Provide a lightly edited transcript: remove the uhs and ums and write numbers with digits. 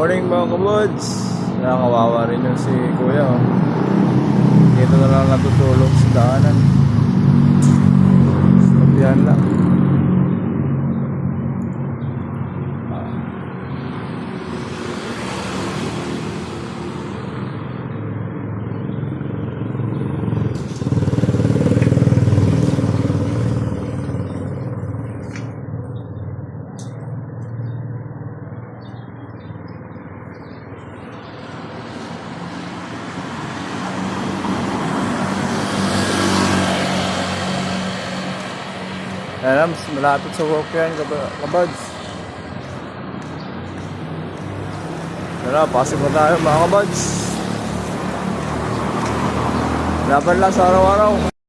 Morning mga kabuds. Nakakawawa rin yung si kuya, oh. Dito na lang natutulog sa daanan. Sabihan lang. Ayan, malapit sa work yan, kabads. Tara, pasok na tayo mga kabads. Laban lang sa araw-araw.